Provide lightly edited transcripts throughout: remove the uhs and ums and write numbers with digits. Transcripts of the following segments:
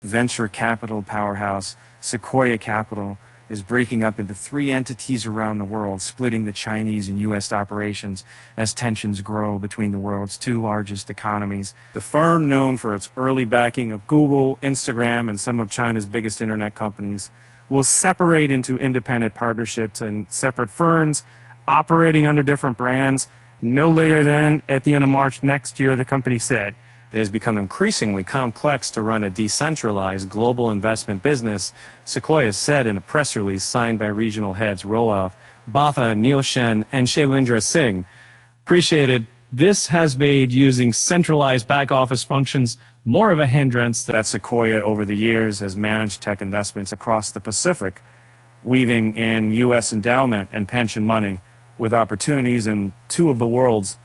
venture capital powerhouse, Sequoia Capital, is breaking up into three entities around the world, splitting the Chinese and U.S. operations as tensions grow between the world's two largest economies. The firm, known for its early backing of Google, Instagram, and some of China's biggest internet companies, will separate into independent partnerships and separate firms operating under different brands no later than at the end of March next year, the company said. It has become increasingly complex to run a decentralized global investment business, Sequoia said in a press release signed by regional heads Roelof Botha, Neil Shen, and Shailendra Singh. Appreciated. This has made using centralized back-office functions more of a hindrance. That Sequoia over the years has managed tech investments across the Pacific, weaving in U.S. endowment and pension money with opportunities in two of the world's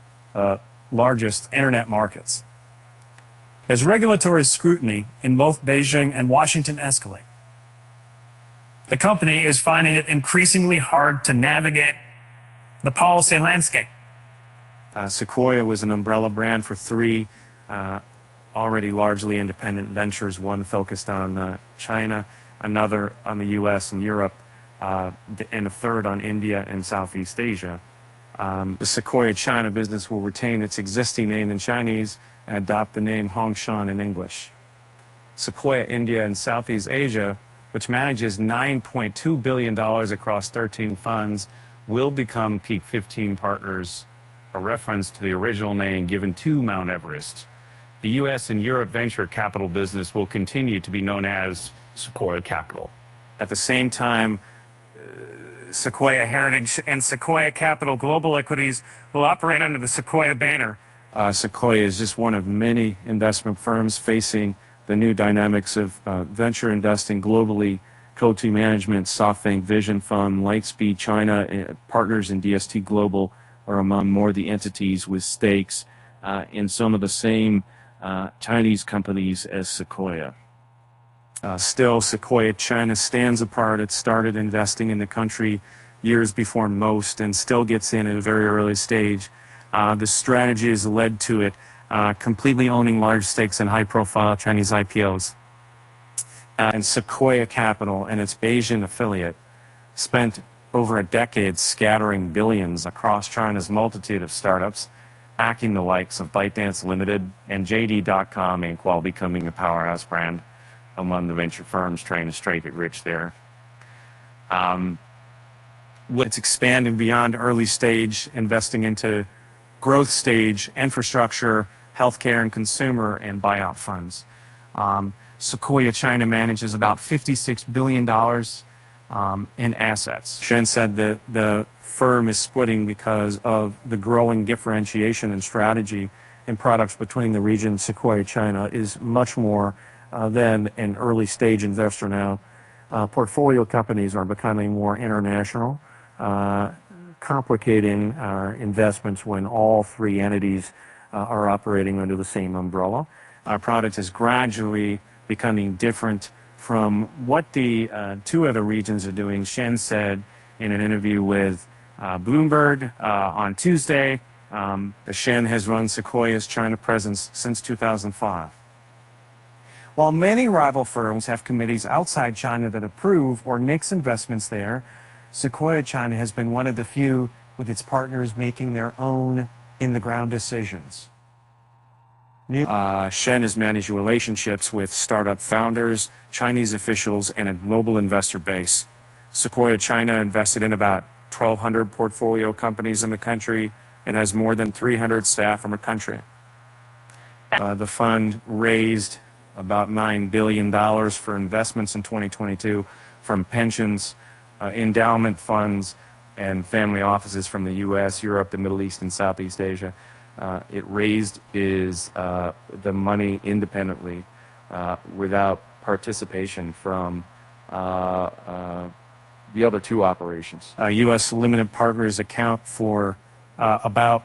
largest internet markets. As regulatory scrutiny in both Beijing and Washington escalate, the company is finding it increasingly hard to navigate the policy landscape. Sequoia was an umbrella brand for three already largely independent ventures, one focused on China, another on the U.S. and Europe, and a third on India and Southeast Asia. The Sequoia China business will retain its existing name in Chinese and adopt the name Hongshan in English. Sequoia India and Southeast Asia, which manages $9.2 billion across 13 funds, will become Peak 15 partners, a reference to the original name given to Mount Everest. The U.S. and Europe venture capital business will continue to be known as Sequoia Capital. At the same time, Sequoia Heritage and Sequoia Capital Global Equities will operate under the Sequoia banner. Sequoia is just one of many investment firms facing the new dynamics of venture investing globally. Coatue Management, SoftBank Vision Fund, Lightspeed China, partners in DST Global are among more of the entities with stakes in some of the same Chinese companies as Sequoia. Still, Sequoia China stands apart. It started investing in the country years before most and still gets in at a very early stage. The strategy has led to it completely owning large stakes in high-profile Chinese IPOs. And Sequoia Capital and its Beijing affiliate spent over a decade scattering billions across China's multitude of startups, backing the likes of ByteDance Limited and JD.com Inc. while becoming a powerhouse brand among the venture firms trying to strike it rich there. It's expanding beyond early stage, investing into growth stage, infrastructure, healthcare and consumer, and buyout funds. Sequoia China manages about $56 billion in assets. Shen said that the firm is splitting because of the growing differentiation and strategy in products between the region. Sequoia China is much more than an early stage investor now. Portfolio companies are becoming more international, complicating investments when all three entities are operating under the same umbrella. Our product is gradually becoming different from what the two other regions are doing. Shen said in an interview with Bloomberg on Tuesday, Shen has run Sequoia's China presence since 2005. While many rival firms have committees outside China that approve or nix investments there, Sequoia China has been one of the few with its partners making their own in-the-ground decisions. Shen has managed relationships with startup founders, Chinese officials, and a global investor base. Sequoia China invested in about 1,200 portfolio companies in the country and has more than 300 staff from the country. The fund raised about $9 billion for investments in 2022 from pensions, endowment funds, and family offices from the U.S., Europe, the Middle East, and Southeast Asia. It raised the money independently without participation from the other two operations. U.S. limited partners account for about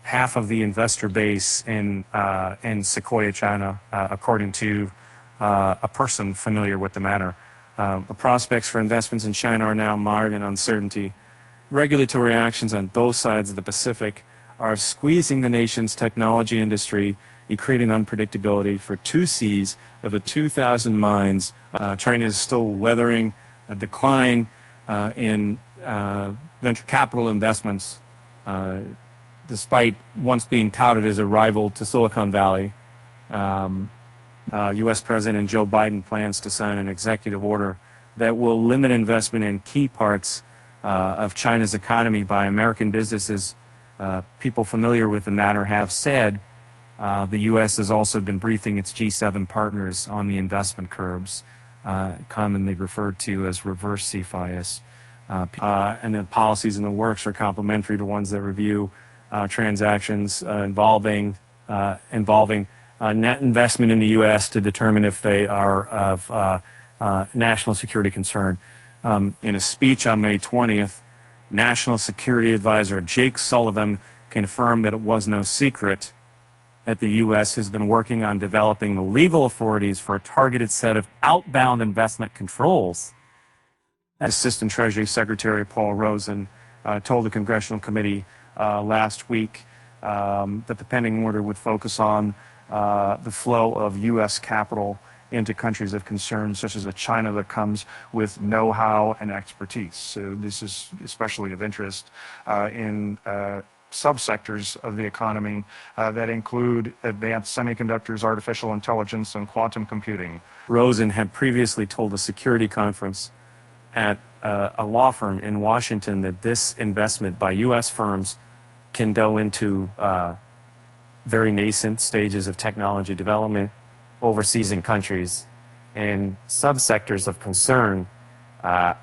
half of the investor base in Sequoia China, according to a person familiar with the matter. The prospects for investments in China are now mired in uncertainty. Regulatory actions on both sides of the Pacific are squeezing the nation's technology industry creating unpredictability for 2Cs of the 2,000 mines. China is still weathering a decline in venture capital investments, despite once being touted as a rival to Silicon Valley. U.S. President Joe Biden plans to sign an executive order that will limit investment in key parts of China's economy by American businesses. People familiar with the matter have said the U.S. has also been briefing its G7 partners on the investment curbs, commonly referred to as reverse CFIUS. And the policies in the works are complementary to ones that review transactions involving net investment in the U.S. to determine if they are of national security concern. In a speech on May 20th, National Security Advisor Jake Sullivan confirmed that it was no secret that the U.S. has been working on developing the legal authorities for a targeted set of outbound investment controls. Assistant Treasury Secretary Paul Rosen told the Congressional Committee last week that the pending order would focus on the flow of U.S. capital into countries of concern, such as China, that comes with know-how and expertise. So this is especially of interest in subsectors of the economy that include advanced semiconductors, artificial intelligence, and quantum computing. Rosen had previously told a security conference at a law firm in Washington that this investment by U.S. firms can go into very nascent stages of technology development overseas in countries and subsectors of concern that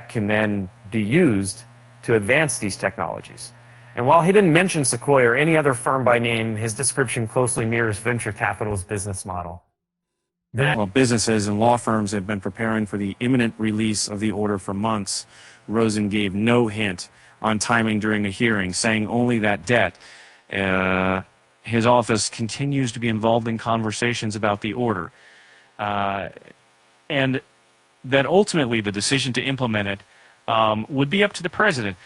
can then be used to advance these technologies. And while he didn't mention Sequoia or any other firm by name, his description closely mirrors venture capital's business model. Well, businesses and law firms have been preparing for the imminent release of the order for months. Rosen gave no hint on timing during the hearing, saying only that debt. His office continues to be involved in conversations about the order, and that ultimately the decision to implement it would be up to the president.